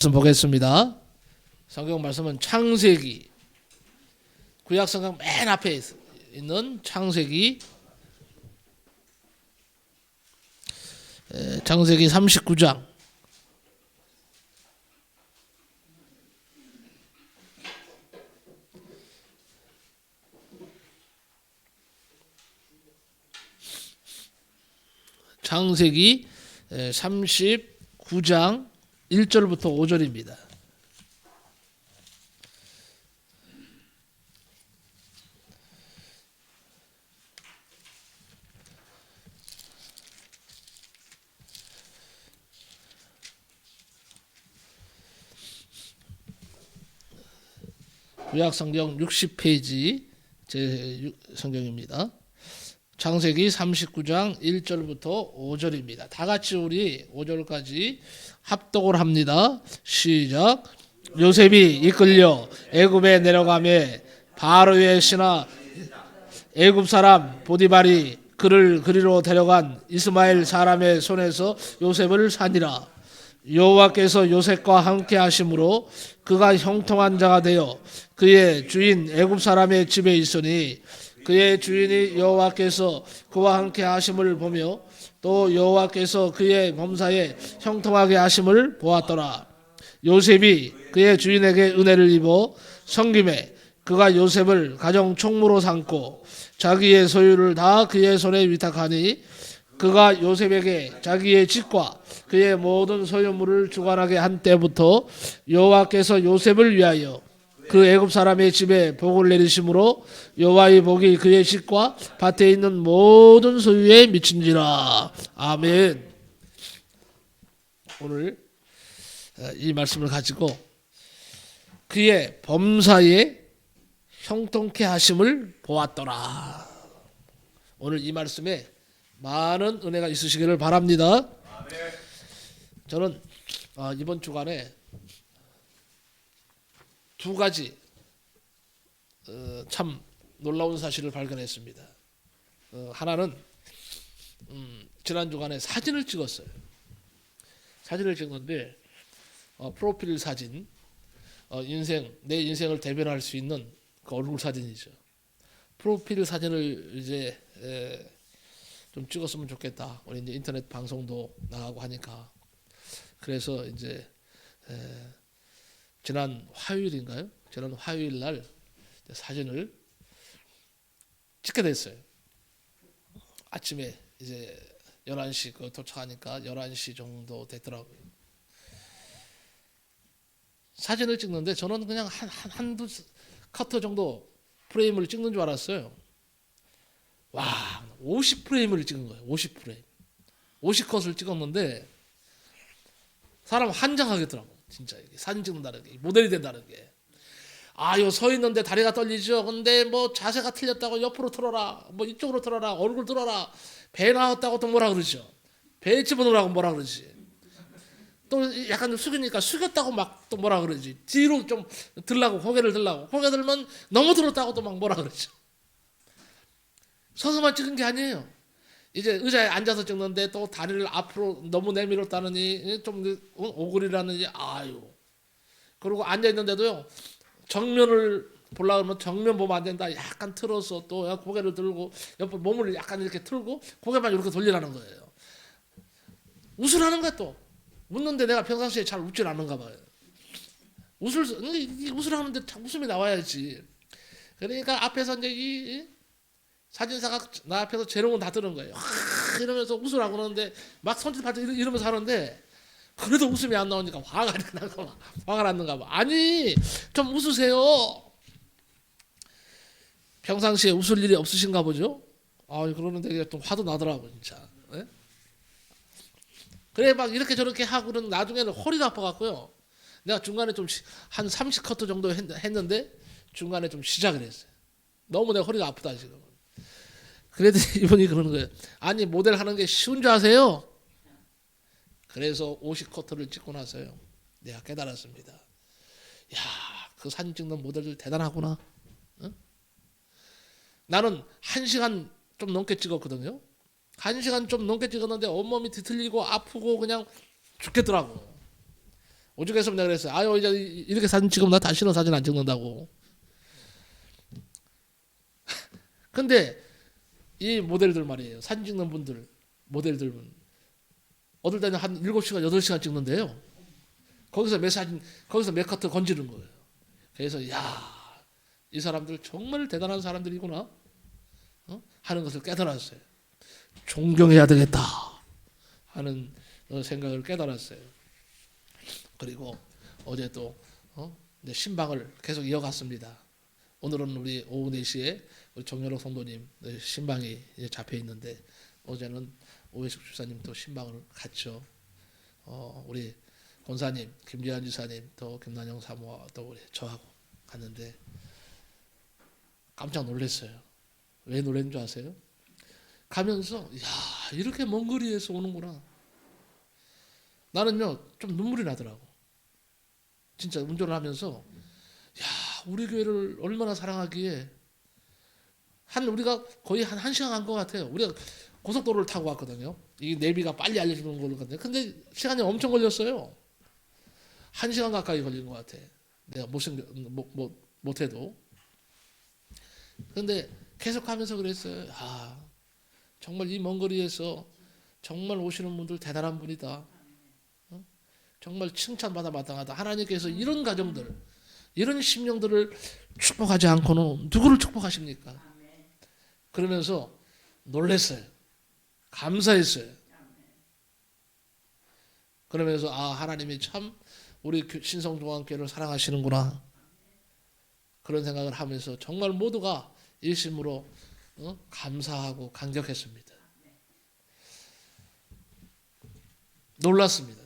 말씀 보겠습니다. 성경 말씀은 창세기, 구약 성경 맨 앞에 있는 창세기 39장 창세기 39장 1절부터 5절입니다. 구약 성경 60페이지 제 성경입니다. 창세기 39장 1절부터 5절입니다. 다 같이 우리 5절까지 합독을 합니다. 시작. 요셉이 이끌려 애굽에 내려가매 바로의 신하 애굽 사람 보디발이 그를 그리로 데려간 이스마엘 사람의 손에서 요셉을 사니라. 여호와께서 요셉과 함께 하심으로 그가 형통한 자가 되어 그의 주인 애굽 사람의 집에 있으니 그의 주인이 여호와께서 그와 함께 하심을 보며 또 여호와께서 그의 범사에 형통하게 하심을 보았더라. 요셉이 그의 주인에게 은혜를 입어 섬김에 그가 요셉을 가정 총무로 삼고 자기의 소유를 다 그의 손에 위탁하니 그가 요셉에게 자기의 집과 그의 모든 소유물을 주관하게 한 때부터 여호와께서 요셉을 위하여 그 애굽 사람의 집에 복을 내리심으로 여호와의 복이 그의 집과 밭에 있는 모든 소유에 미친지라. 아멘. 오늘 이 말씀을 가지고 그의 범사에 형통케 하심을 보았더라. 오늘 이 말씀에 많은 은혜가 있으시기를 바랍니다. 저는 이번 주간에 두 가지 참 놀라운 사실을 발견했습니다. 하나는 지난 주간에 사진을 찍었어요. 사진을 찍었는데 프로필 사진, 내 인생을 대변할 수 있는 그 얼굴 사진이죠. 프로필 사진을 이제 좀 찍었으면 좋겠다. 우리 이제 인터넷 방송도 나가고 하니까. 그래서 이제 지난 화요일인가요? 지난 화요일 날 사진을 찍게 됐어요. 아침에 이제 11시 도착하니까 11시 정도 됐더라고요. 사진을 찍는데 저는 그냥 한두 커터 정도 프레임을 찍는 줄 알았어요. 와, 50프레임을 찍은 거예요. 50프레임. 50컷을 찍었는데 사람 환장하겠더라고. 진짜 사진 찍는다는 게, 모델이 된다는 게. 요 서 있는데 다리가 떨리죠. 근데 뭐 자세가 틀렸다고 옆으로 틀어라, 뭐 이쪽으로 틀어라, 얼굴 틀어라, 배 나왔다고 또 뭐라 그러죠. 배 집어넣으라고 뭐라 그러지. 또 약간 숙이니까 숙였다고 막 또 뭐라 그러지. 뒤로 좀 들라고, 고개를 들라고, 고개 들면 너무 들었다고 또 막 뭐라 그러죠. 서서만 찍은 게 아니에요. 이제 의자에 앉아서 찍는데 또 다리를 앞으로 너무 내밀었다느니 좀 오그리라느니 아유. 그리고 앉아 있는데도요. 정면을 보려고 하면 정면 보면 안 된다. 약간 틀어서 또 고개를 들고 옆에 몸을 약간 이렇게 틀고 고개만 이렇게 돌리라는 거예요. 웃으라는 거야 또. 웃는데 내가 평상시에 잘 웃질 않는가 봐요. 웃으라는데 웃음이 나와야지. 그러니까 앞에서 이제 이 사진사가 나 앞에서 재롱은 다 뜨는 거예요. 이러면서 웃으라고 그러는데 막 손짓 발짓 이러면서 하는데 그래도 웃음이 안 나오니까 화가 났는가 봐. 아니 좀 웃으세요. 평상시에 웃을 일이 없으신가 보죠. 그러는데 또 화도 나더라고 진짜. 네? 그래 막 이렇게 저렇게 하고는 나중에는 허리가 아파갖고요. 내가 중간에 좀 한 30커트 정도 했는데 중간에 좀 시작을 했어요. 너무 내가 허리가 아프다 지금. 그래도 이분이 그러는 거예요. 아니 모델 하는 게 쉬운 줄 아세요? 그래서 50커트를 찍고 나서요. 내가 깨달았습니다. 야, 그 사진 찍는 모델들 대단하구나. 응? 나는 1시간 좀 넘게 찍었거든요. 1시간 좀 넘게 찍었는데 온몸이 뒤틀리고 아프고 그냥 죽겠더라고. 오죽했으면 내가 그랬어요. 아유 이제 이렇게 사진 찍으면 나 다시는 사진 안 찍는다고. 근데 이 모델들 말이에요. 사진 찍는 분들, 모델들은 어떨 때는 한 7시간, 8시간 찍는데요. 거기서 거기서 몇 카트 건지는 거예요. 그래서 이 사람들 정말 대단한 사람들이구나 하는 것을 깨달았어요. 존경해야 되겠다 하는 생각을 깨달았어요. 그리고 어제 또 이제 신방을 계속 이어갔습니다. 오늘은 우리 오후 4시에 우리 정연옥 성도님 신방이 잡혀 있는데 어제는 오해숙 집사님 또 신방을 갔죠. 우리 권사님, 김지한 지사님, 또 김난영 사모와 또 우리 저하고 갔는데 깜짝 놀랐어요. 왜 놀란 줄 아세요? 가면서 이렇게 먼 거리에서 오는구나. 나는요 좀 눈물이 나더라고. 진짜 운전을 하면서 우리 교회를 얼마나 사랑하기에 우리가 거의 한 1시간 간 것 같아요. 우리가 고속도로를 타고 왔거든요. 이 내비가 빨리 알려주는 걸로 갔는데 근데 시간이 엄청 걸렸어요. 1시간 가까이 걸린 것 같아. 내가 못해도. 근데 계속 하면서 그랬어요. 정말 이 먼 거리에서 정말 오시는 분들 대단한 분이다. 정말 칭찬받아 마땅하다. 하나님께서 이런 가정들, 이런 심령들을 축복하지 않고는 누구를 축복하십니까? 그러면서 놀랐어요. 감사했어요. 그러면서 하나님이 참 우리 신성종합교회를 사랑하시는구나 그런 생각을 하면서 정말 모두가 일심으로 감사하고 감격했습니다. 놀랐습니다.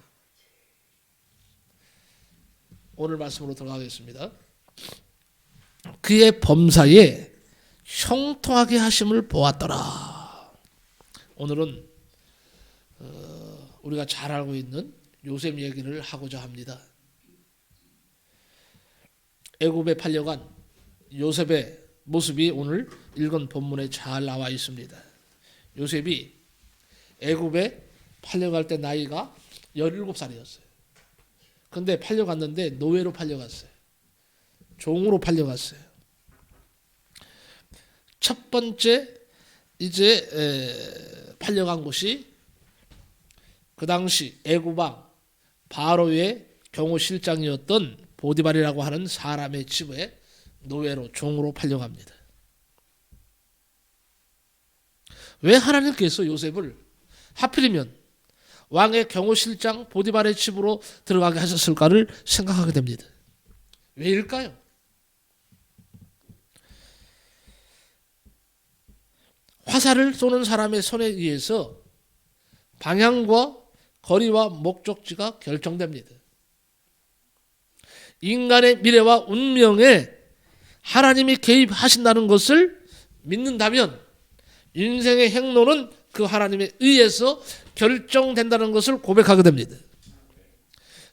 오늘 말씀으로 들어가겠습니다. 그의 범사에 형통하게 하심을 보았더라. 오늘은 우리가 잘 알고 있는 요셉 얘기를 하고자 합니다. 애굽에 팔려간 요셉의 모습이 오늘 읽은 본문에 잘 나와 있습니다. 요셉이 애굽에 팔려갈 때 나이가 17살이었어요. 근데 팔려갔는데 노예로 팔려갔어요. 종으로 팔려갔어요. 첫 번째 이제 팔려간 곳이 그 당시 애굽왕 바로의 경호실장이었던 보디발이라고 하는 사람의 집에 노예로 종으로 팔려갑니다. 왜 하나님께서 요셉을 하필이면 왕의 경호실장 보디발의 집으로 들어가게 하셨을까를 생각하게 됩니다. 왜일까요? 화살을 쏘는 사람의 손에 의해서 방향과 거리와 목적지가 결정됩니다. 인간의 미래와 운명에 하나님이 개입하신다는 것을 믿는다면 인생의 행로는 그 하나님에 의해서 결정된다는 것을 고백하게 됩니다.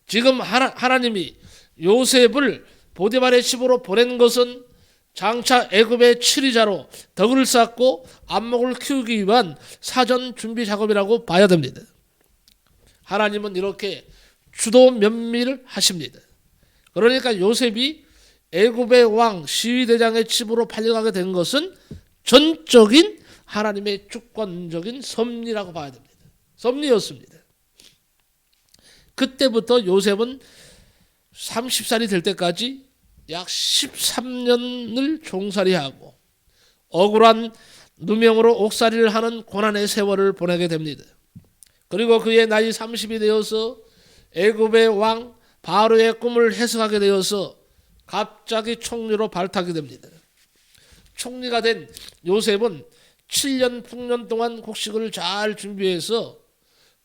지금 하나님이 요셉을 보디발의 집으로 보낸 것은 장차 애굽의 치리자로 덕을 쌓고 안목을 키우기 위한 사전 준비 작업이라고 봐야 됩니다. 하나님은 이렇게 주도 면밀을 하십니다. 그러니까 요셉이 애굽의 왕 시위대장의 집으로 팔려가게 된 것은 전적인 하나님의 주권적인 섭리라고 봐야 됩니다. 섭리였습니다. 그때부터 요셉은 30살이 될 때까지 약 13년을 종살이하고 억울한 누명으로 옥살이를 하는 고난의 세월을 보내게 됩니다. 그리고 그의 나이 30이 되어서 애굽의 왕 바로의 꿈을 해석하게 되어서 갑자기 총리로 발탁이 됩니다. 총리가 된 요셉은 7년 풍년 동안 곡식을 잘 준비해서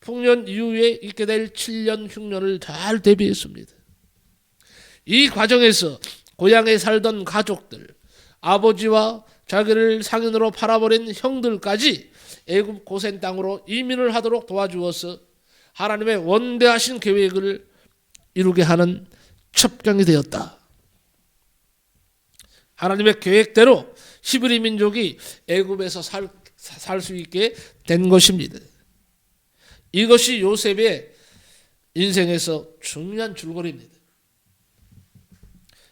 풍년 이후에 있게 될 7년 흉년을 잘 대비했습니다. 이 과정에서 고향에 살던 가족들, 아버지와 자기를 상인으로 팔아버린 형들까지 애굽 고센 땅으로 이민을 하도록 도와주어서 하나님의 원대하신 계획을 이루게 하는 첩경이 되었다. 하나님의 계획대로 히브리 민족이 애굽에서 살 수 있게 된 것입니다. 이것이 요셉의 인생에서 중요한 줄거리입니다.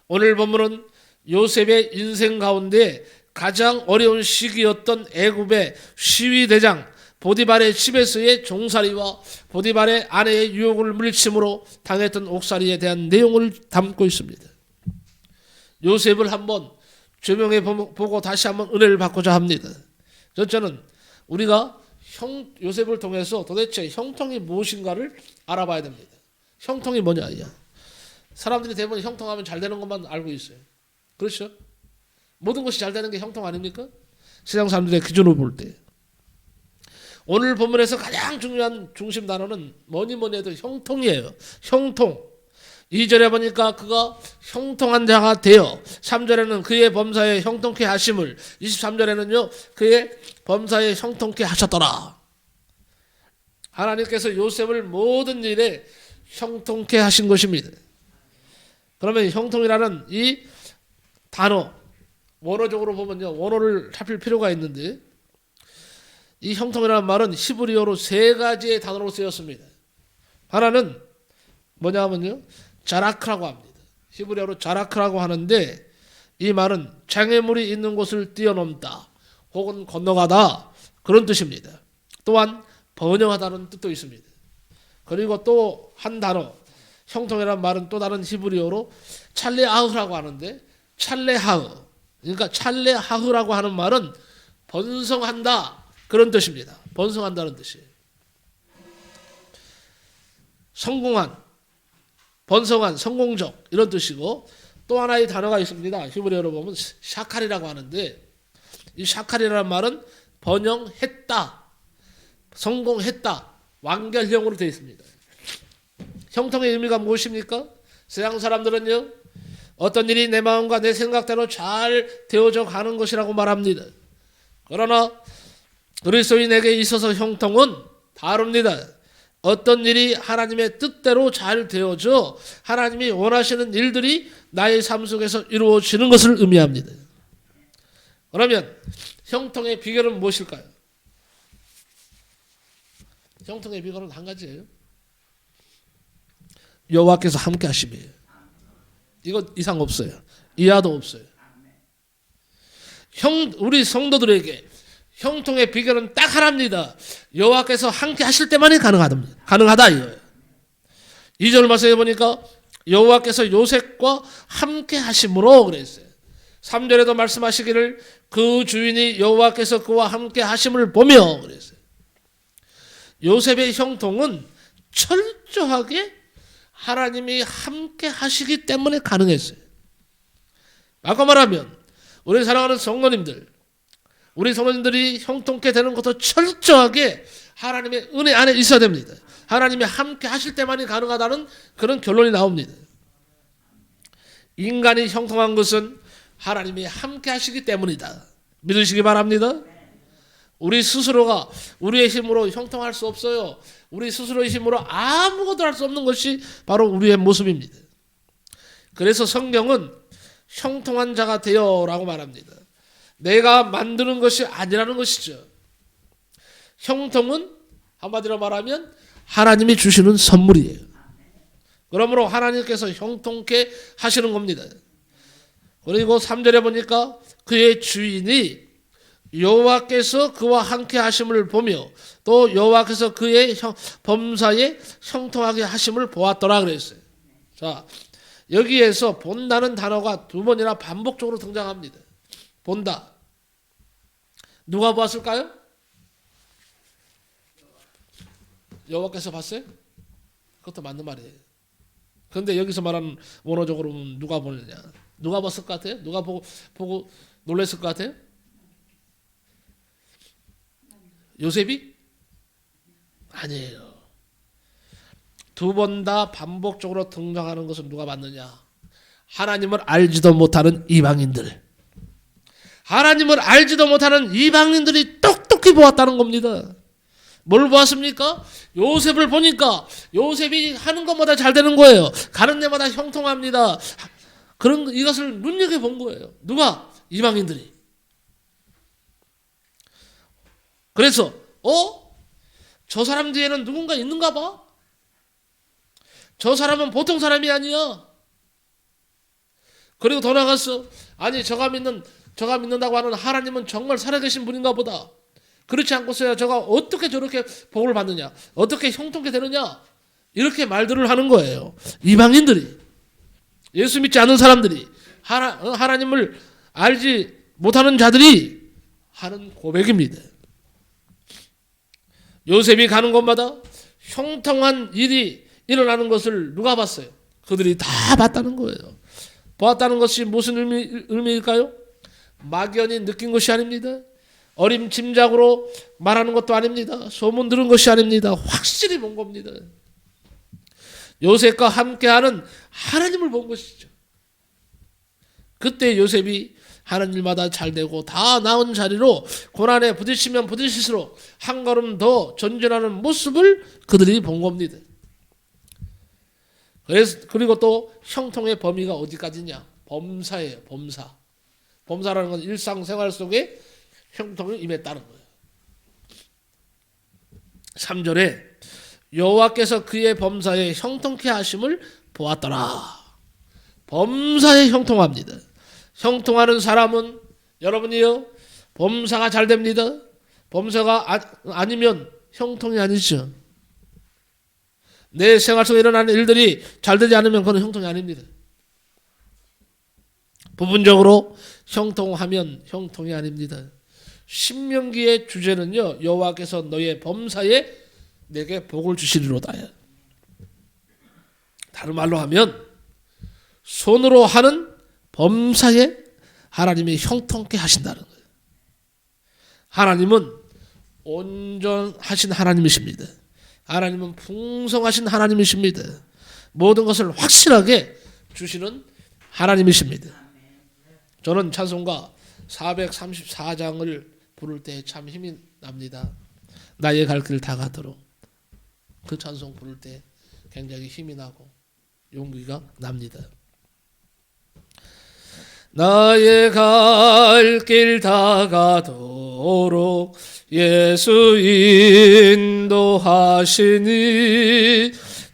오늘 본문은 요셉의 인생 가운데 가장 어려운 시기였던 애굽의 시위대장 보디발의 집에서의 종살이와 보디발의 아내의 유혹을 물리침으로 당했던 옥살이에 대한 내용을 담고 있습니다. 요셉을 한번 조명해 보고 다시 한번 은혜를 받고자 합니다. 저는 우리가 요셉을 통해서 도대체 형통이 무엇인가를 알아봐야 됩니다. 형통이 뭐냐? 사람들이 대부분 형통하면 잘 되는 것만 알고 있어요. 그렇죠? 모든 것이 잘 되는 게 형통 아닙니까? 세상 사람들의 기준으로 볼 때. 오늘 본문에서 가장 중요한 중심 단어는 뭐니 해도 형통이에요. 형통. 2절에 보니까 그가 형통한 자가 되어, 3절에는 그의 범사에 형통케 하심을, 23절에는요 그의 범사에 형통케 하셨더라. 하나님께서 요셉을 모든 일에 형통케 하신 것입니다. 그러면 형통이라는 이 단어 원어적으로 보면요, 원어를 합칠 필요가 있는데, 이 형통이라는 말은 히브리어로 세 가지의 단어로 쓰였습니다. 하나는 뭐냐면요, 자라크라고 합니다. 히브리어로 자라크라고 하는데, 이 말은 장애물이 있는 곳을 뛰어넘다 혹은 건너가다, 그런 뜻입니다. 또한 번영하다는 뜻도 있습니다. 그리고 또 한 단어, 형통이라는 말은 또 다른 히브리어로 찰레아흐라고 하는데, 찰레하흐, 그러니까 찰레하흐라고 하는 말은 번성한다, 그런 뜻입니다. 번성한다는 뜻이에요. 성공한, 번성한, 성공적, 이런 뜻이고, 또 하나의 단어가 있습니다. 히브리어로 보면 샤칼이라고 하는데, 이 샤칼이라는 말은 번영했다, 성공했다, 완결형으로 되어 있습니다. 형통의 의미가 무엇입니까? 세상 사람들은요, 어떤 일이 내 마음과 내 생각대로 잘 되어져 가는 것이라고 말합니다. 그러나 그리스도인에게 있어서 형통은 다릅니다. 어떤 일이 하나님의 뜻대로 잘 되어져 하나님이 원하시는 일들이 나의 삶 속에서 이루어지는 것을 의미합니다. 그러면 형통의 비결은 무엇일까요? 형통의 비결은 한 가지예요. 여호와께서 함께 하심이에요. 이거 이상 없어요. 이하도 없어요. 우리 성도들에게 형통의 비결은 딱 하나입니다. 여호와께서 함께 하실 때만이 가능하다 이거예요. 2절 말씀해 보니까 여호와께서 요셉과 함께 하심으로 그랬어요. 3절에도 말씀하시기를 그 주인이 여호와께서 그와 함께 하심을 보며 그랬어요. 요셉의 형통은 철저하게 하나님이 함께 하시기 때문에 가능했어요. 아까 말하면 우리 사랑하는 성도님들, 우리 성도님들이 형통케 되는 것도 철저하게 하나님의 은혜 안에 있어야 됩니다. 하나님이 함께 하실 때만이 가능하다는 그런 결론이 나옵니다. 인간이 형통한 것은 하나님이 함께 하시기 때문이다. 믿으시기 바랍니다. 우리 스스로가 우리의 힘으로 형통할 수 없어요. 우리 스스로의 힘으로 아무것도 할 수 없는 것이 바로 우리의 모습입니다. 그래서 성경은 형통한 자가 되어라고 말합니다. 내가 만드는 것이 아니라는 것이죠. 형통은 한마디로 말하면 하나님이 주시는 선물이에요. 그러므로 하나님께서 형통케 하시는 겁니다. 그리고 3절에 보니까 그의 주인이 여호와께서 그와 함께 하심을 보며 또 여호와께서 그의 범사에 형통하게 하심을 보았더라 그랬어요. 자, 여기에서 본다는 단어가 두 번이나 반복적으로 등장합니다. 본다. 누가 보았을까요? 여호와께서 봤어요? 그것도 맞는 말이에요. 그런데 여기서 말하는 원어적으로는 누가 보느냐? 누가 봤을 것 같아요? 누가 보고 놀랐을 것 같아요? 요셉이? 아니에요. 두 번 다 반복적으로 등장하는 것은 누가 봤느냐? 하나님을 알지도 못하는 이방인들. 하나님을 알지도 못하는 이방인들이 똑똑히 보았다는 겁니다. 뭘 보았습니까? 요셉을 보니까 요셉이 하는 것마다 잘 되는 거예요. 가는 데마다 형통합니다. 이것을 눈여겨본 거예요. 누가? 이방인들이. 그래서 저 사람 뒤에는 누군가 있는가 봐. 저 사람은 보통 사람이 아니야. 그리고 더 나갔어. 아니 저가 믿는다고 하는 하나님은 정말 살아계신 분인가 보다. 그렇지 않고서야 저가 어떻게 저렇게 복을 받느냐, 어떻게 형통케 되느냐, 이렇게 말들을 하는 거예요. 이방인들이, 예수 믿지 않은 사람들이, 하나님을 알지 못하는 자들이 하는 고백입니다. 요셉이 가는 곳마다 형통한 일이 일어나는 것을 누가 봤어요? 그들이 다 봤다는 거예요. 보았다는 것이 무슨 의미일까요? 막연히 느낀 것이 아닙니다. 어림짐작으로 말하는 것도 아닙니다. 소문 들은 것이 아닙니다. 확실히 본 겁니다. 요셉과 함께하는 하나님을 본 것이죠. 그때 요셉이 하는 일마다 잘 되고 다 나은 자리로 고난에 부딪히면 부딪힐수록 한 걸음 더 전진하는 모습을 그들이 본 겁니다. 그리고 또 형통의 범위가 어디까지냐? 범사예요. 범사. 범사라는 건 일상생활 속에 형통이 임했다는 거예요. 3절에 여호와께서 그의 범사에 형통케 하심을 보았더라. 범사에 형통합니다. 형통하는 사람은 여러분이요, 범사가 잘 됩니다. 범사가 아니면 형통이 아니죠. 내 생활 속에 일어나는 일들이 잘 되지 않으면 그건 형통이 아닙니다. 부분적으로 형통하면 형통이 아닙니다. 신명기의 주제는요, 여호와께서 너의 범사에 내게 복을 주시리로다. 다른 말로 하면 손으로 하는 범사에 하나님이 형통케 하신다는 거예요. 하나님은 온전하신 하나님이십니다. 하나님은 풍성하신 하나님이십니다. 모든 것을 확실하게 주시는 하나님이십니다. 저는 찬송가 434장을 부를 때 참 힘이 납니다. 나의 갈 길 다 가도록. 그 찬송 부를 때 굉장히 힘이 나고 용기가 납니다. 나의 갈 길 다 가도록 예수 인도하시니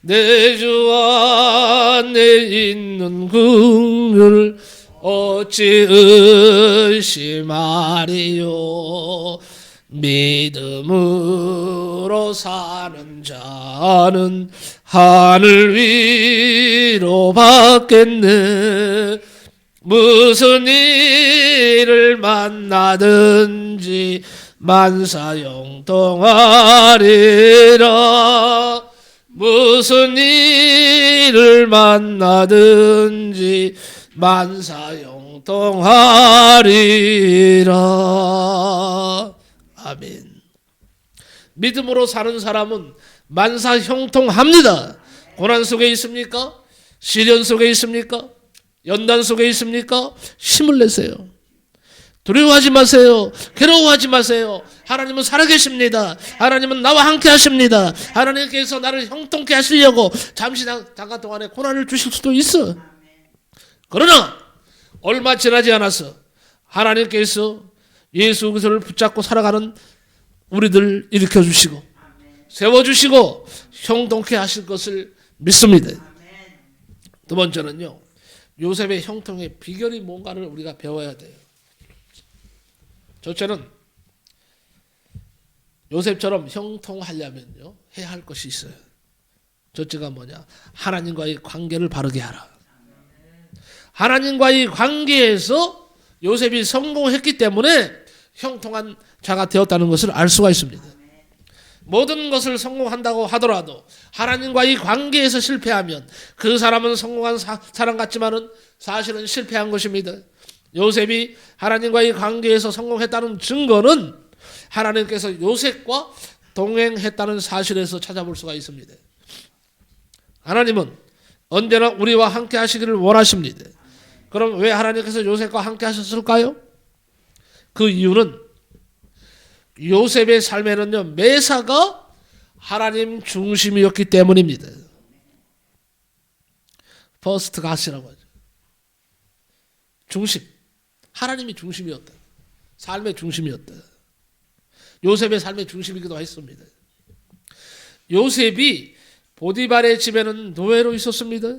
내 주 안에 있는 긍휼 어찌 의심하리요. 믿음으로 사는 자는 하늘 위로 받겠네. 무슨 일을 만나든지 만사형통하리라. 무슨 일을 만나든지 만사형통하리라. 아멘. 믿음으로 사는 사람은 만사형통합니다. 고난 속에 있습니까? 시련 속에 있습니까? 연단 속에 있습니까? 힘을 내세요. 두려워하지 마세요. 괴로워하지 마세요. 하나님은 살아계십니다. 하나님은 나와 함께 하십니다. 하나님께서 나를 형통케 하시려고 잠시 잠깐 동안에 고난을 주실 수도 있어. 그러나 얼마 지나지 않아서 하나님께서 예수 그리스도를 붙잡고 살아가는 우리들 일으켜주시고 세워주시고 형통케 하실 것을 믿습니다. 두 번째는요, 요셉의 형통의 비결이 뭔가를 우리가 배워야 돼요. 첫째는 요셉처럼 형통하려면요, 해야 할 것이 있어요. 첫째가 뭐냐? 하나님과의 관계를 바르게 하라. 하나님과의 관계에서 요셉이 성공했기 때문에 형통한 자가 되었다는 것을 알 수가 있습니다. 모든 것을 성공한다고 하더라도 하나님과의 관계에서 실패하면 그 사람은 성공한 사람 같지만은 사실은 실패한 것입니다. 요셉이 하나님과의 관계에서 성공했다는 증거는 하나님께서 요셉과 동행했다는 사실에서 찾아볼 수가 있습니다. 하나님은 언제나 우리와 함께 하시기를 원하십니다. 그럼 왜 하나님께서 요셉과 함께 하셨을까요? 그 이유는 요셉의 삶에는요, 매사가 하나님 중심이었기 때문입니다. 퍼스트 가시라고 하죠. 중심. 하나님이 중심이었다. 삶의 중심이었다. 요셉의 삶의 중심이기도 했습니다. 요셉이 보디발의 집에는 노예로 있었습니다.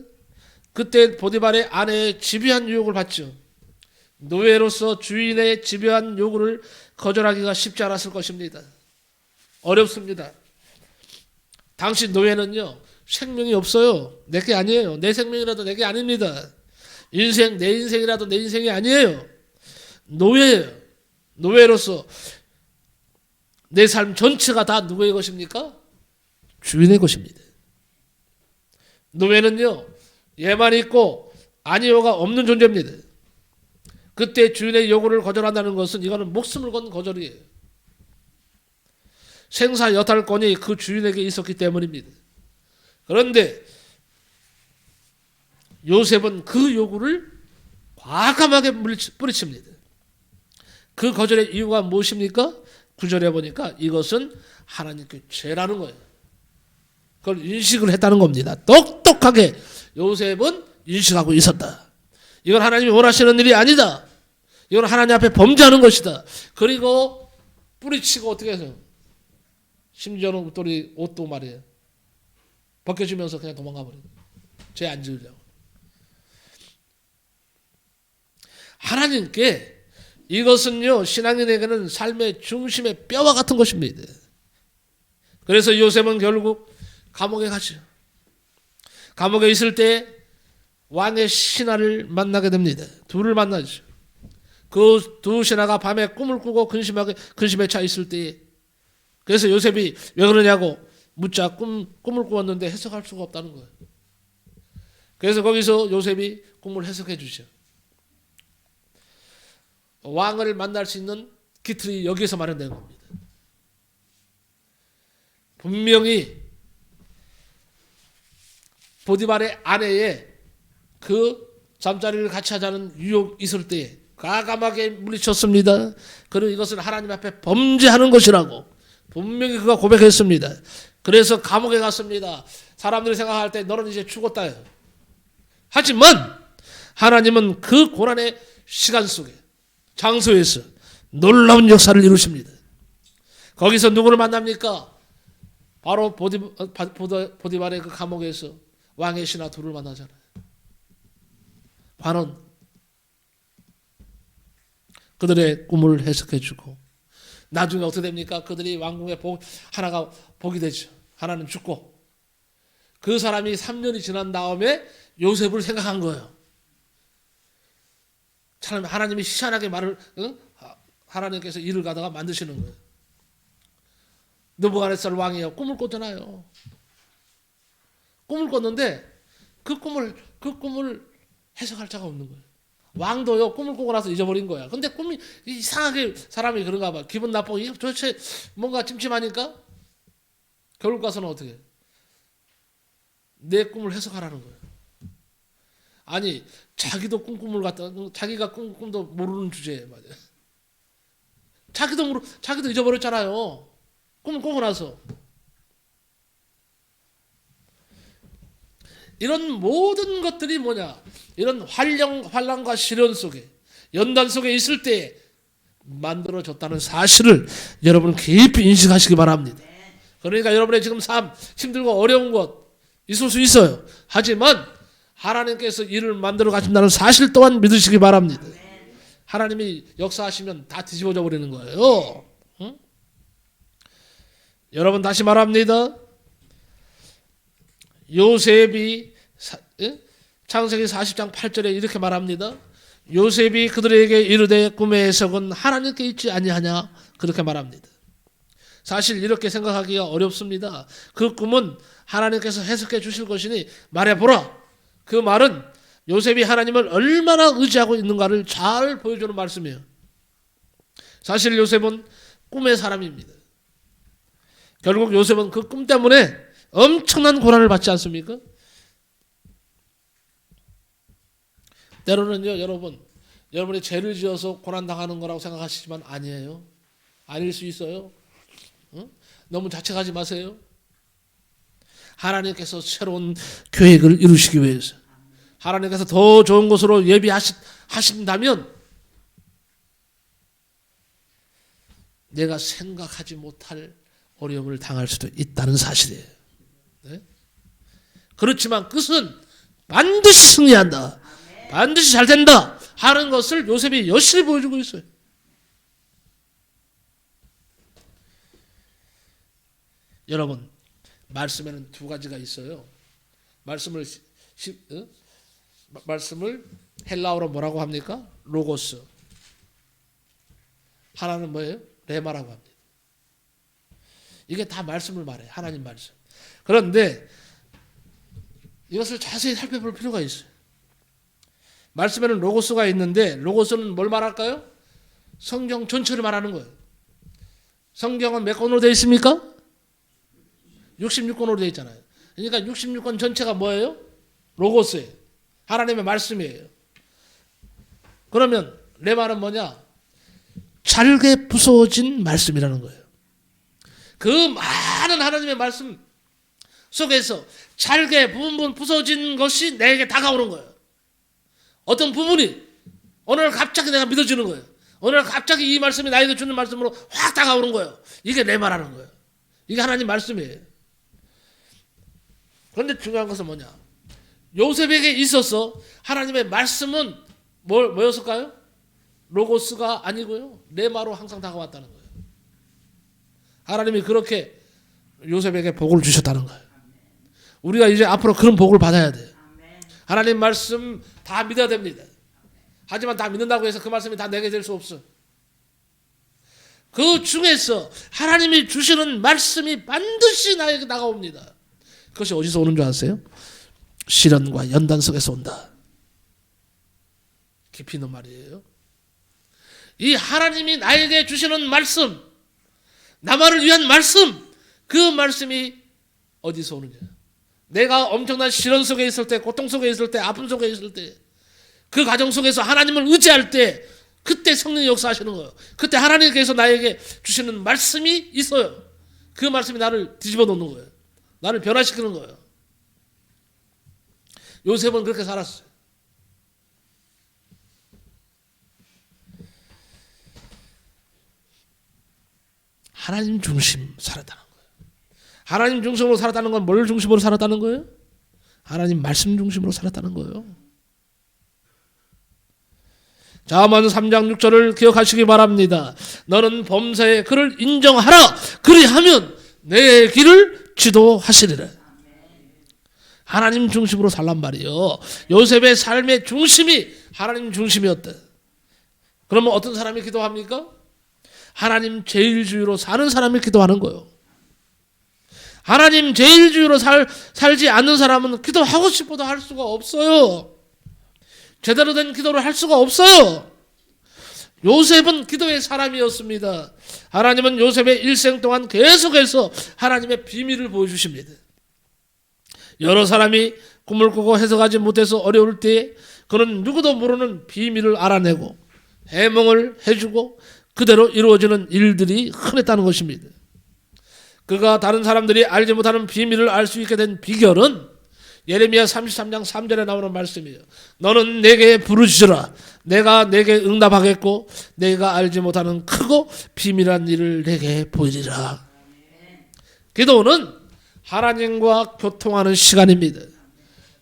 그때 보디발의 아내의 집요한 유혹을 받죠. 노예로서 주인의 집요한 요구를 거절하기가 쉽지 않았을 것입니다. 어렵습니다. 당시 노예는요, 생명이 없어요. 내게 아니에요. 내 생명이라도 내게 아닙니다. 인생, 내 인생이라도 내 인생이 아니에요. 노예예요. 노예로서 내 삶 전체가 다 누구의 것입니까? 주인의 것입니다. 노예는요, 예만 있고 아니오가 없는 존재입니다. 그때 주인의 요구를 거절한다는 것은 이거는 목숨을 건 거절이에요. 생사 여탈권이 그 주인에게 있었기 때문입니다. 그런데 요셉은 그 요구를 과감하게 뿌리칩니다. 그 거절의 이유가 무엇입니까? 9절에 보니까 이것은 하나님께 죄라는 거예요. 그걸 인식을 했다는 겁니다. 똑똑하게 요셉은 인식하고 있었다. 이건 하나님이 원하시는 일이 아니다. 이건 하나님 앞에 범죄하는 것이다. 그리고 뿌리치고 어떻게 해서 심지어는 웃돌이 옷도 말이에요. 벗겨주면서 그냥 도망가 버려요. 죄 안 지으려고. 하나님께 이것은요, 신앙인에게는 삶의 중심의 뼈와 같은 것입니다. 그래서 요셉은 결국 감옥에 가죠. 감옥에 있을 때 왕의 신하를 만나게 됩니다. 둘을 만나죠. 그 두 신하가 밤에 꿈을 꾸고 근심에 차 있을 때에, 그래서 요셉이 왜 그러냐고 묻자 꿈을 꾸었는데 해석할 수가 없다는 거예요. 그래서 거기서 요셉이 꿈을 해석해 주죠. 왕을 만날 수 있는 기틀이 여기에서 마련된 겁니다. 분명히 보디발의 아내의 그 잠자리를 같이 하자는 유혹이 있을 때에 과감하게 물리쳤습니다. 그리고 이것은 하나님 앞에 범죄하는 것이라고 분명히 그가 고백했습니다. 그래서 감옥에 갔습니다. 사람들이 생각할 때 너는 이제 죽었다. 하지만 하나님은 그 고난의 시간 속에 장소에서 놀라운 역사를 이루십니다. 거기서 누구를 만납니까? 바로 보디발의 그 감옥에서 왕의 신하 둘을 만나잖아요. 관원. 그들의 꿈을 해석해주고 나중에 어떻게 됩니까? 그들이 왕궁의 하나가 복이 되죠. 하나는 죽고 그 사람이 3년이 지난 다음에 요셉을 생각한 거예요. 참 하나님이 희한하게 하나님께서 일을 가다가 만드시는 거예요. 느부갓네살 왕이요, 꿈을 꿨잖아요. 꿈을 꿨는데 그 꿈을 해석할 자가 없는 거예요. 왕도요, 꿈을 꾸고 나서 잊어버린 거야. 근데 꿈이 이상하게 사람이 그런가 봐. 기분 나쁘고 도대체 뭔가 찜찜하니까 결국 가서는 어떻게 해? 내 꿈을 해석하라는 거예요. 아니, 자기도 자기가 꿈도 모르는 주제에 말이야. 자기도 잊어버렸잖아요. 꿈을 꾸고 나서. 이런 모든 것들이 뭐냐? 이런 환란과 시련 속에, 연단 속에 있을 때 만들어졌다는 사실을 여러분 깊이 인식하시기 바랍니다. 그러니까 여러분의 지금 삶, 힘들고 어려운 것 있을 수 있어요. 하지만 하나님께서 일을 만들어 가신다는 사실 또한 믿으시기 바랍니다. 하나님이 역사하시면 다 뒤집어져 버리는 거예요. 응? 여러분 다시 말합니다. 요셉이 창세기 40장 8절에 이렇게 말합니다. 요셉이 그들에게 이르되 꿈의 해석은 하나님께 있지 아니하냐, 그렇게 말합니다. 사실 이렇게 생각하기가 어렵습니다. 그 꿈은 하나님께서 해석해 주실 것이니 말해보라. 그 말은 요셉이 하나님을 얼마나 의지하고 있는가를 잘 보여주는 말씀이에요. 사실 요셉은 꿈의 사람입니다. 결국 요셉은 그 꿈 때문에 엄청난 고난을 받지 않습니까? 때로는요, 여러분이 죄를 지어서 고난당하는 거라고 생각하시지만 아니에요. 아닐 수 있어요. 응? 너무 자책하지 마세요. 하나님께서 새로운 계획을 이루시기 위해서, 하나님께서 더 좋은 곳으로 예비하신다면 내가 생각하지 못할 어려움을 당할 수도 있다는 사실이에요. 네? 그렇지만 그것은 반드시 승리한다. 반드시 잘 된다 하는 것을 요셉이 여실히 보여주고 있어요. 여러분, 말씀에는 두 가지가 있어요. 말씀을 헬라어로 뭐라고 합니까? 로고스. 하나는 뭐예요? 레마라고 합니다. 이게 다 말씀을 말해요. 하나님 말씀. 그런데 이것을 자세히 살펴볼 필요가 있어요. 말씀에는 로고스가 있는데 로고스는 뭘 말할까요? 성경 전체를 말하는 거예요. 성경은 몇 권으로 되어 있습니까? 66권으로 되어 있잖아요. 그러니까 66권 전체가 뭐예요? 로고스예요. 하나님의 말씀이에요. 그러면 레마는 뭐냐? 잘게 부서진 말씀이라는 거예요. 그 많은 하나님의 말씀 속에서 잘게 부분 부서진 것이 내게 다가오는 거예요. 어떤 부분이 오늘 갑자기 내가 믿어지는 거예요. 오늘 갑자기 이 말씀이 나에게 주는 말씀으로 확 다가오는 거예요. 이게 레마라는 거예요. 이게 하나님 말씀이에요. 그런데 중요한 것은 뭐냐? 요셉에게 있어서 하나님의 말씀은 뭐였을까요? 로고스가 아니고요. 레마로 항상 다가왔다는 거예요. 하나님이 그렇게 요셉에게 복을 주셨다는 거예요. 우리가 이제 앞으로 그런 복을 받아야 돼요. 하나님 말씀 다 믿어야 됩니다. 하지만 다 믿는다고 해서 그 말씀이 다 내게 될 수 없어요. 그 중에서 하나님이 주시는 말씀이 반드시 나에게 다가옵니다. 그것이 어디서 오는 줄 아세요? 시련과 연단 속에서 온다. 깊이 있는 말이에요. 이 하나님이 나에게 주시는 말씀, 나만을 위한 말씀, 그 말씀이 어디서 오느냐? 내가 엄청난 시련 속에 있을 때, 고통 속에 있을 때, 아픔 속에 있을 때, 그 가정 속에서 하나님을 의지할 때, 그때 성령이 역사하시는 거예요. 그때 하나님께서 나에게 주시는 말씀이 있어요. 그 말씀이 나를 뒤집어 놓는 거예요. 나를 변화시키는 거예요. 요셉은 그렇게 살았어요. 하나님 중심 살았다는 거예요. 하나님 중심으로 살았다는 건 뭘 중심으로 살았다는 거예요? 하나님 말씀 중심으로 살았다는 거예요. 자, 먼저 3장 6절을 기억하시기 바랍니다. 너는 범사에 그를 인정하라. 그리하면 내 길을 지도하시리라. 하나님 중심으로 살란 말이에요. 요셉의 삶의 중심이 하나님 중심이었다. 그러면 어떤 사람이 기도합니까? 하나님 제일주의로 사는 사람이 기도하는 거예요. 하나님 제일주의로 살지 않는 사람은 기도하고 싶어도 할 수가 없어요. 제대로 된 기도를 할 수가 없어요. 요셉은 기도의 사람이었습니다. 하나님은 요셉의 일생 동안 계속해서 하나님의 비밀을 보여주십니다. 여러 사람이 꿈을 꾸고 해석하지 못해서 어려울 때에 그는 누구도 모르는 비밀을 알아내고 해몽을 해주고 그대로 이루어지는 일들이 흔했다는 것입니다. 그가 다른 사람들이 알지 못하는 비밀을 알 수 있게 된 비결은 예레미야 33장 3절에 나오는 말씀이에요. 너는 내게 부르짖으라. 내가 내게 응답하겠고 내가 알지 못하는 크고 비밀한 일을 내게 보이리라. 기도는 하나님과 교통하는 시간입니다.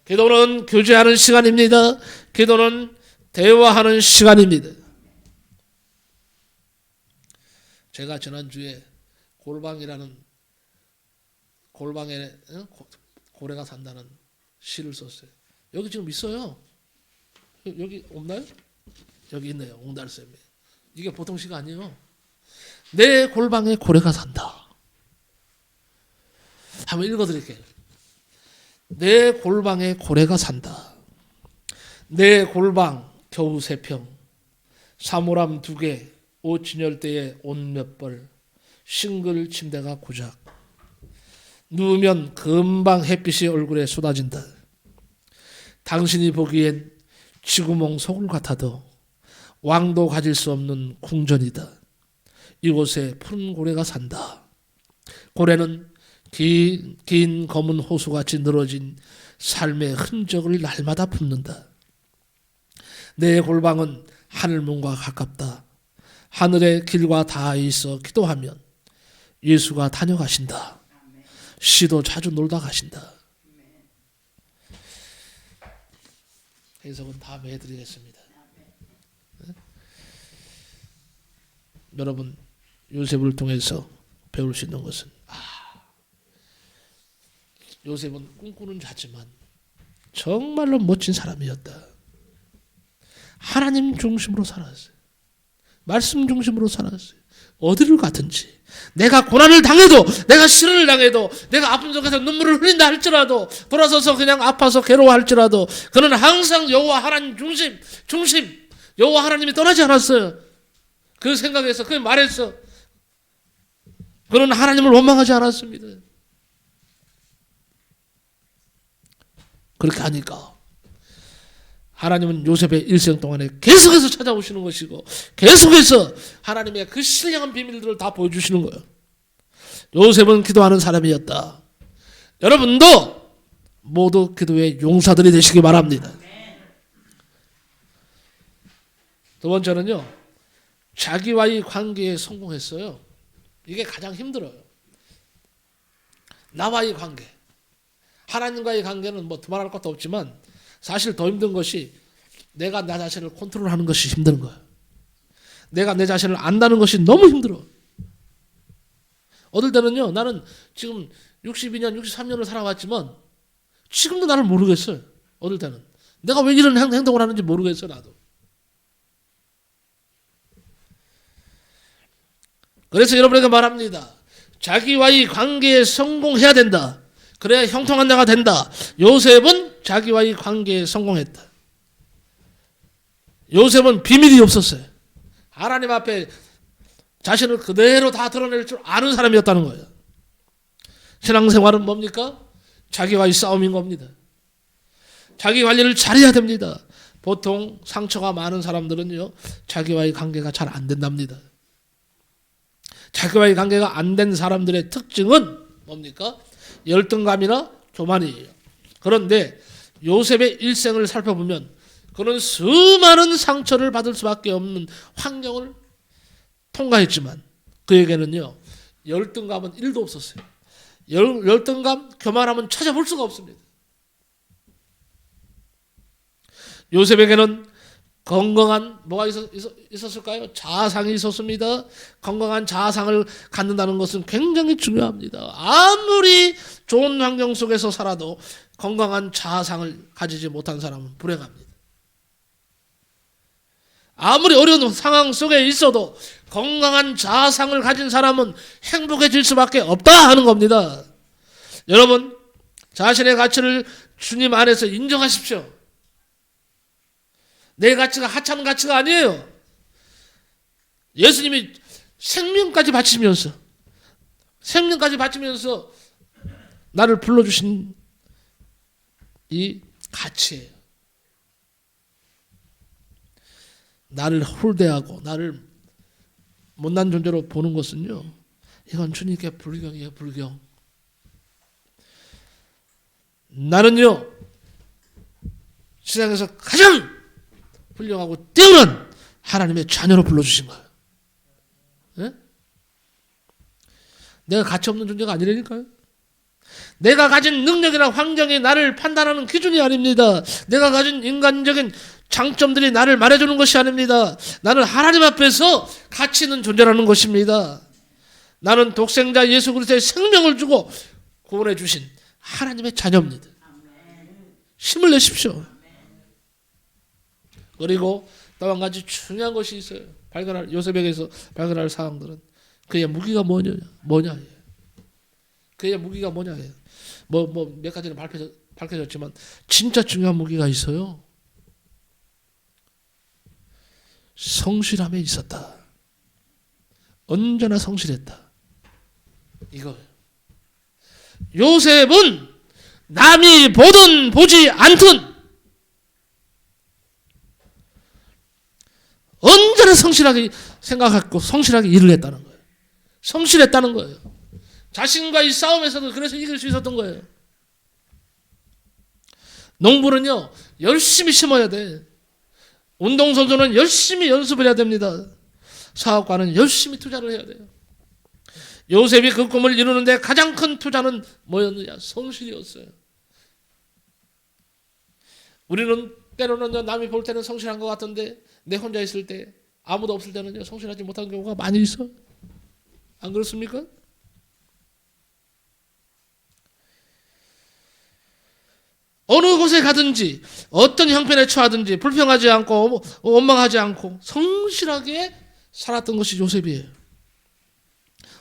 기도는 교제하는 시간입니다. 기도는 대화하는 시간입니다. 제가 지난주에 골방에 고래가 산다는 시를 썼어요. 여기 지금 있어요. 여기 없나요? 여기 있네요. 옹달샘이. 이게 보통 시가 아니에요. 내 골방에 고래가 산다. 한번 읽어드릴게요. 내 골방에 고래가 산다. 내 골방 겨우 3평, 사물함 2개, 옷 진열대에 옷 몇 벌, 싱글 침대가 고작. 누우면 금방 햇빛이 얼굴에 쏟아진다. 당신이 보기엔 쥐구멍 속을 같아도 왕도 가질 수 없는 궁전이다. 이곳에 푸른 고래가 산다. 고래는 긴 검은 호수같이 늘어진 삶의 흔적을 날마다 품는다. 내 골방은 하늘문과 가깝다. 하늘의 길과 닿아 있어 기도하면 예수가 다녀가신다. 시도 자주 놀다 가신다. 해석은 다음에 해드리겠습니다. 여러분 요셉을 통해서 배울 수 있는 것은 요셉은 꿈꾸는 자지만 정말로 멋진 사람이었다. 하나님 중심으로 살았어요. 말씀 중심으로 살았어요. 어디를 가든지 내가 고난을 당해도, 내가 시련을 당해도, 내가 아픈 속에서 눈물을 흘린다 할지라도, 돌아서서 그냥 아파서 괴로워할지라도 그는 항상 여호와 하나님 중심 여호와 하나님이 떠나지 않았어요. 그 생각에서 그 말에서 그는 하나님을 원망하지 않았습니다. 그렇게 하니까 하나님은 요셉의 일생 동안에 계속해서 찾아오시는 것이고 계속해서 하나님의 그 신령한 비밀들을 다 보여주시는 거예요. 요셉은 기도하는 사람이었다. 여러분도 모두 기도의 용사들이 되시기 바랍니다. 두 번째는요, 자기와의 관계에 성공했어요. 이게 가장 힘들어요. 나와의 관계, 하나님과의 관계는 뭐 두말할 것도 없지만 사실 더 힘든 것이 내가 나 자신을 컨트롤하는 것이 힘든 거예요. 내가 내 자신을 안다는 것이 너무 힘들어. 어떨 때는요, 나는 지금 62년, 63년을 살아왔지만 지금도 나를 모르겠어요. 어떨 때는 내가 왜 이런 행동을 하는지 모르겠어요. 나도. 그래서 여러분에게 말합니다. 자기와의 관계에 성공해야 된다. 그래야 형통한 자가 된다. 요셉은 자기와의 관계에 성공했다. 요셉은 비밀이 없었어요. 하나님 앞에 자신을 그대로 다 드러낼 줄 아는 사람이었다는 거예요. 신앙생활은 뭡니까? 자기와의 싸움인 겁니다. 자기 관리를 잘해야 됩니다. 보통 상처가 많은 사람들은요, 자기와의 관계가 잘 안 된답니다. 자기와의 관계가 안 된 사람들의 특징은 뭡니까? 열등감이나 교만이에요. 그런데 요셉의 일생을 살펴보면 그는 수많은 상처를 받을 수밖에 없는 환경을 통과했지만 그에게는요, 열등감은 1도 없었어요. 열등감, 교만함은 찾아볼 수가 없습니다. 요셉에게는 건강한 뭐가 있었을까요? 자아상이 있었습니다. 건강한 자아상을 갖는다는 것은 굉장히 중요합니다. 아무리 좋은 환경 속에서 살아도 건강한 자아상을 가지지 못한 사람은 불행합니다. 아무리 어려운 상황 속에 있어도 건강한 자아상을 가진 사람은 행복해질 수밖에 없다 하는 겁니다. 여러분, 자신의 가치를 주님 안에서 인정하십시오. 내 가치가 하찮은 가치가 아니에요. 예수님이 생명까지 바치면서 나를 불러주신 이 가치예요. 나를 홀대하고 나를 못난 존재로 보는 것은요, 이건 주님께 불경이에요. 불경. 나는요, 세상에서 가장 훌륭하고 뛰어난 하나님의 자녀로 불러주신 거예요. 네? 내가 가치 없는 존재가 아니라니까요. 내가 가진 능력이나 환경이 나를 판단하는 기준이 아닙니다. 내가 가진 인간적인 장점들이 나를 말해주는 것이 아닙니다. 나는 하나님 앞에서 가치 있는 존재라는 것입니다. 나는 독생자 예수 그리스도의 생명을 주고 구원해 주신 하나님의 자녀입니다. 힘을 내십시오. 그리고 또 한 가지 중요한 것이 있어요. 요셉에게서 발견할 사항들은 그의 무기가 뭐냐. 그의 무기가 뭐냐. 몇 가지는 밝혀졌지만 진짜 중요한 무기가 있어요. 성실함에 있었다. 언제나 성실했다. 이거예요. 요셉은 남이 보든 보지 않든 언제나 성실하게 생각하고 성실하게 일을 했다는 거예요. 성실했다는 거예요. 자신과의 싸움에서도 그래서 이길 수 있었던 거예요. 농부는요, 열심히 심어야 돼. 운동선수는 열심히 연습을 해야 됩니다. 사업가는 열심히 투자를 해야 돼요. 요셉이 그 꿈을 이루는데 가장 큰 투자는 뭐였느냐? 성실이었어요. 우리는 때로는 남이 볼 때는 성실한 것 같은데 내 혼자 있을 때 아무도 없을 때는 성실하지 못한 경우가 많이 있어. 안 그렇습니까? 어느 곳에 가든지 어떤 형편에 처하든지 불평하지 않고 원망하지 않고 성실하게 살았던 것이 요셉이에요.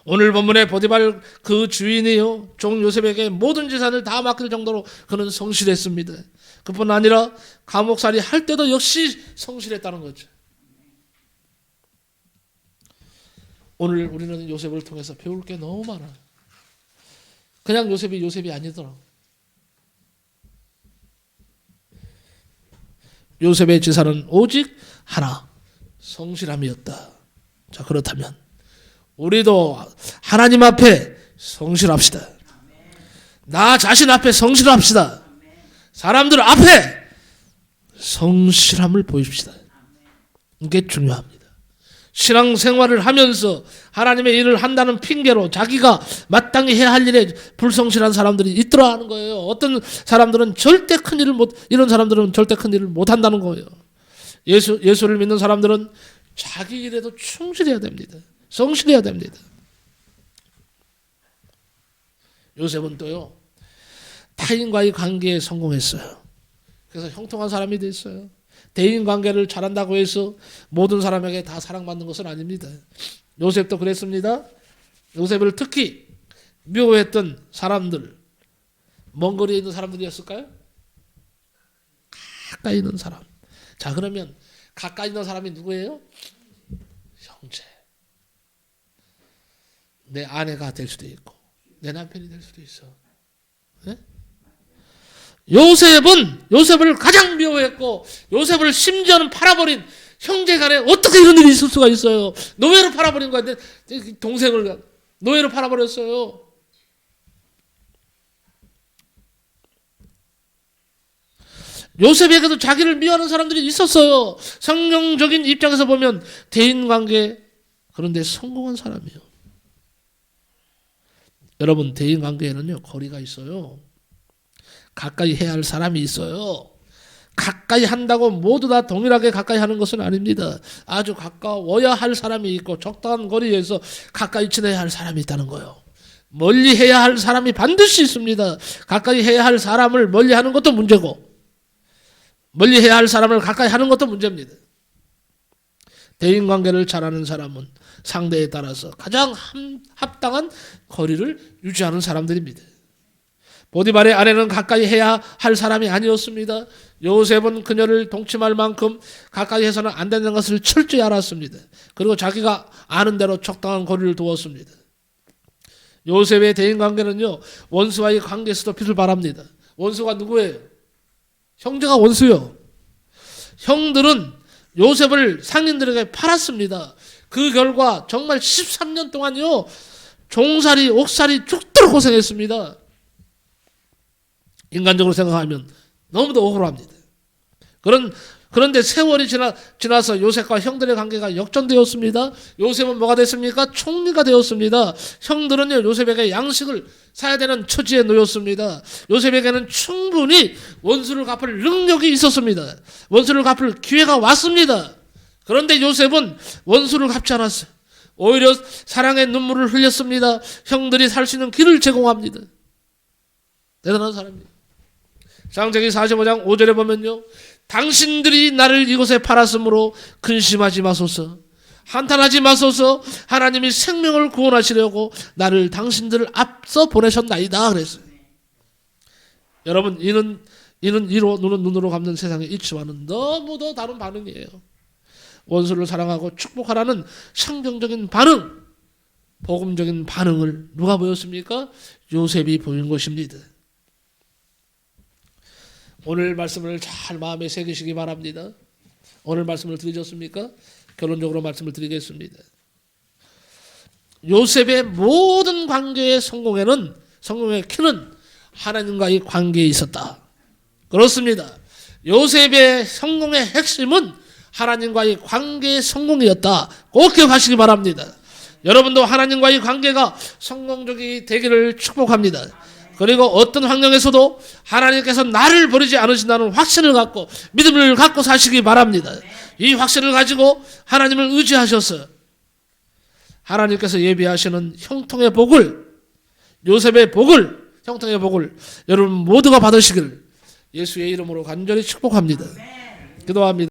오늘 본문의 보디발 그 주인이요 종 요셉에게 모든 재산을 다 맡길 정도로 그는 성실했습니다. 그뿐 아니라 감옥살이 할 때도 역시 성실했다는 거죠. 오늘 우리는 요셉을 통해서 배울 게 너무 많아. 그냥 요셉이 아니더라. 요셉의 재산은 오직 하나, 성실함이었다. 자, 그렇다면 우리도 하나님 앞에 성실합시다. 나 자신 앞에 성실합시다. 사람들 앞에 성실함을 보입시다. 이게 중요합니다. 신앙생활을 하면서 하나님의 일을 한다는 핑계로 자기가 마땅히 해야 할 일에 불성실한 사람들이 있더라 하는 거예요. 어떤 사람들은 절대 큰 일을 이런 사람들은 절대 큰 일을 못 한다는 거예요. 예수를 믿는 사람들은 자기 일에도 충실해야 됩니다. 성실해야 됩니다. 요셉은 또요, 타인과의 관계에 성공했어요. 그래서 형통한 사람이 됐어요. 대인관계를 잘한다고 해서 모든 사람에게 다 사랑받는 것은 아닙니다. 요셉도 그랬습니다. 요셉을 특히 미워했던 사람들, 먼 거리에 있는 사람들이었을까요? 가까이 있는 사람. 자, 그러면 가까이 있는 사람이 누구예요? 형제. 내 아내가 될 수도 있고 내 남편이 될 수도 있어. 네? 요셉을 가장 미워했고 요셉을 심지어는 팔아버린 형제간에 어떻게 이런 일이 있을 수가 있어요. 노예로 팔아버린 거야. 동생을 노예로 팔아버렸어요. 요셉에게도 자기를 미워하는 사람들이 있었어요. 성경적인 입장에서 보면 대인관계, 그런데 성공한 사람이에요. 여러분, 대인관계에는요 거리가 있어요. 가까이 해야 할 사람이 있어요. 가까이 한다고 모두 다 동일하게 가까이 하는 것은 아닙니다. 아주 가까워야 할 사람이 있고 적당한 거리에서 가까이 지내야 할 사람이 있다는 거예요. 멀리 해야 할 사람이 반드시 있습니다. 가까이 해야 할 사람을 멀리 하는 것도 문제고 멀리 해야 할 사람을 가까이 하는 것도 문제입니다. 대인관계를 잘하는 사람은 상대에 따라서 가장 합당한 거리를 유지하는 사람들입니다. 보디발의 아내는 가까이 해야 할 사람이 아니었습니다. 요셉은 그녀를 동침할 만큼 가까이 해서는 안 되는 것을 철저히 알았습니다. 그리고 자기가 아는 대로 적당한 거리를 두었습니다. 요셉의 대인관계는요 원수와의 관계에서도 빛을 발합니다. 원수가 누구예요? 형제가 원수요. 형들은 요셉을 상인들에게 팔았습니다. 그 결과 정말 13년 동안요 종살이 옥살이 죽도록 고생했습니다. 인간적으로 생각하면 너무도 억울합니다. 그런데 세월이 지나서 요셉과 형들의 관계가 역전되었습니다. 요셉은 뭐가 됐습니까? 총리가 되었습니다. 형들은요 요셉에게 양식을 사야 되는 처지에 놓였습니다. 요셉에게는 충분히 원수를 갚을 능력이 있었습니다. 원수를 갚을 기회가 왔습니다. 그런데 요셉은 원수를 갚지 않았어요. 오히려 사랑의 눈물을 흘렸습니다. 형들이 살 수 있는 길을 제공합니다. 대단한 사람입니다. 창세기 45장 5절에 보면요, 당신들이 나를 이곳에 팔았으므로 근심하지 마소서, 한탄하지 마소서, 하나님이 생명을 구원하시려고 나를 당신들 앞서 보내셨나이다 그랬어요. 여러분, 이는 이로 눈은 눈으로 갚는 세상의 이치와는 너무도 다른 반응이에요. 원수를 사랑하고 축복하라는 성경적인 반응, 복음적인 반응을 누가 보였습니까? 요셉이 보인 것입니다. 오늘 말씀을 잘 마음에 새기시기 바랍니다. 오늘 말씀을 들으셨습니까? 결론적으로 말씀을 드리겠습니다. 요셉의 모든 관계의 성공의 키는 하나님과의 관계에 있었다. 그렇습니다. 요셉의 성공의 핵심은 하나님과의 관계의 성공이었다. 꼭 기억하시기 바랍니다. 여러분도 하나님과의 관계가 성공적이 되기를 축복합니다. 그리고 어떤 환경에서도 하나님께서 나를 버리지 않으신다는 확신을 갖고 믿음을 갖고 사시기 바랍니다. 이 확신을 가지고 하나님을 의지하셔서 하나님께서 예비하시는 형통의 복을, 요셉의 복을, 형통의 복을 여러분 모두가 받으시길 예수의 이름으로 간절히 축복합니다. 기도합니다.